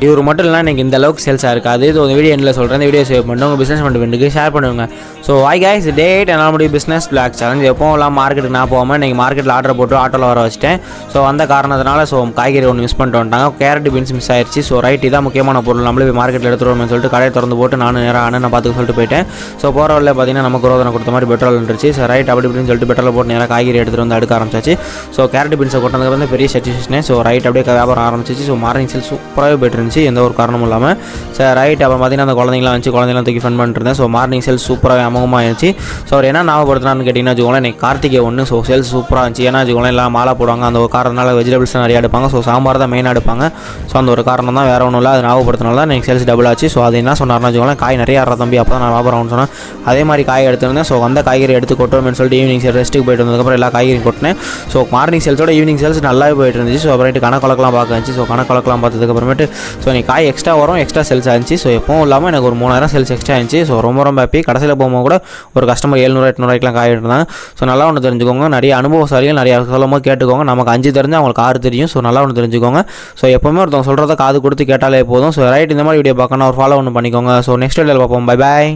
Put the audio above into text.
இவர் மட்டும் இல்லை எனக்கு இந்த அளவுக்கு சேல்ஸாக இருக்காது. ஸோ இந்த வீடியோ எண்டில் சொல்கிறேன். இந்த வீடியோ சேவ் பண்ணி உங்கள் பிஸ்னஸ் பண்ணுறதுக்கு ஷேர் பண்ணுவாங்க. ஸோ வாய் கைஸ் டேட் என்னால் முடியும் பிஸ்னஸ் பிளாக் சேலஞ்ச் எப்போலாம் மார்க்கெட்டுக்கு நான் போகாமல் இன்றைக்கி மார்க்கெட்டில் ஆர்டர் போட்டு ஆட்டோவில் வர வச்சிட்டேன். ஸோ அந்த காரணத்தினால ஸோ காய்கறி ஒன்று மிஸ் பண்ணிட்டு வந்துட்டாங்க. கேரட் பீன்ஸ் மிஸ் ஆயிடுச்சு. ஸோ ரைட் இதான் முக்கியமான பொருள் நம்மளே போய் மார்க்கெட்டில் எடுத்துருவோம்னு சொல்லிட்டு கடையை திறந்து போட்டு நானும் நேராக அண்ணன் பார்த்துக்க சொல்லிட்டு போயிட்டேன். ஸோ போகிற வழியில் பார்த்தீங்கன்னா நமக்கு ரோதனை கொடுத்த மாதிரி பெட்ரோல் இருந்துச்சு. ஸோ ரைட் அப்படி இப்படின்னு சொல்லிட்டு பெட்ரோல் போட்டு நேராக காய்கறி எடுத்துகிட்டு வந்து அடுக்க ஆரம்பிச்சாச்சு. ஸோ கேரட் பீன்ஸை கொட்டதுக்கு வந்து பெரிய சாட்டிஸ்ஃபேக்ஷனே. ஸோ ரைட் அப்படியே வியாபாரம் ஆரம்பிச்சிச்சு. ஸோ மார்னிங் சேல் சூப்பராகவே போய்ட்டு இருந்துச்சு எந்த ஒரு காரணமும் இல்லாமல். ஸோ ரைட் அப்புறம் பார்த்தீங்கன்னா அந்த குழந்தைங்களாம் தூக்கி ஃபன் பண்ணிட்டு இருந்தேன். ஸோ மார்னிங் சேல் சூப்பராக அமோகமாக இருந்துச்சு. ஸோ அவர் என்ன ஞாபகப்படுத்தினான்னு கேட்டிங்கன்னா வச்சுக்கோங்களேன் எனக்கு கார்த்திகை ஒன்று. ஸோ சேல்ஸ் சூப்பராக இருந்துச்சு. ஏன்னா வச்சுக்கோங்களேன் எல்லாம் மாலை போடுவாங்க. அந்த ஒரு காரணத்தினால வெஜிடபிள்ஸ் நிறையா எடுப்பாங்க. ஸோ சாம்பார் தான் மெயினாக எடுப்பாங்க. ஸோ அந்த ஒரு காரணம் தான் வேறு ஒன்றும் இல்லை. அது ஞாபகப்படுத்தினால தான் எனக்கு சேல்ஸ் டபுள் ஆச்சு. ஸோ அது என்ன சொன்னார்னா வச்சுக்கோங்களேன் காய் நிறையா ஆடுற தம்பி அப்போ தான் நான் வியாபாரம் சொன்னேன். அதே மாதிரி காய் எடுத்துருந்தேன். ஸோ அந்த காய்கறி எடுத்து கொட்டோம்னு சொல்லிட்டு ஈவினிங் சேல் ரெஸ்ட்டுக்கு போயிட்டு வந்ததுக்கப்புறம் எல்லா காய்கறியும் கொட்டினேன். ஸோ மார்னிங் சேல்ஸோட ஈவினிங் சேல்ஸ் நல்லாவே போயிட்டு இருந்துச்சு. ஸோ அப்புறமேட்டு கணக்கெல்லாம் பார்க்க இருந்துச்சு. ஸோ கணக்கெல்லாம் பார்த்ததுக்கப்புறமேட்டு ஸோ நீ காய் எக்ஸ்ட்ரா வரும் எக்ஸ்ட்ரா சேல்ஸ் ஆச்சு. ஸோ எப்பவும் இல்லாமல் எனக்கு ஒரு 3000 சேல்ஸ் எக்ஸ்ட்ரா ஆச்சு. ஸோ ரொம்ப ஹாப்பி. கடைசியில் போகும்போது கூட ஒரு கஸ்டமர் 700-800 காய் எடுத்தாங்க. ஸோ நல்லா ஒன்று தெரிஞ்சுக்கோங்க. நிறைய அனுபவசாலிகள் நிறையா சொல்லும் போது கேட்டுக்கோங்க. நமக்கு 5 தெரிஞ்சு அவங்களுக்கு 6 தெரியும். ஸோ நல்லா ஒன்று தெரிஞ்சுக்கோங்க. ஸோ எப்போவுமே ஒருத்தவங்க சொல்கிறத காது கொடுத்து கேட்டாலே போதும். ஸோ ரைட் இந்த மாதிரி வீடியோ பார்க்கணும் ஒரு ஃபாலோ ஒன்று பண்ணிக்கோங்க. ஸோ நெக்ஸ்ட் வீடியோவில் பார்ப்போம். Bye bye.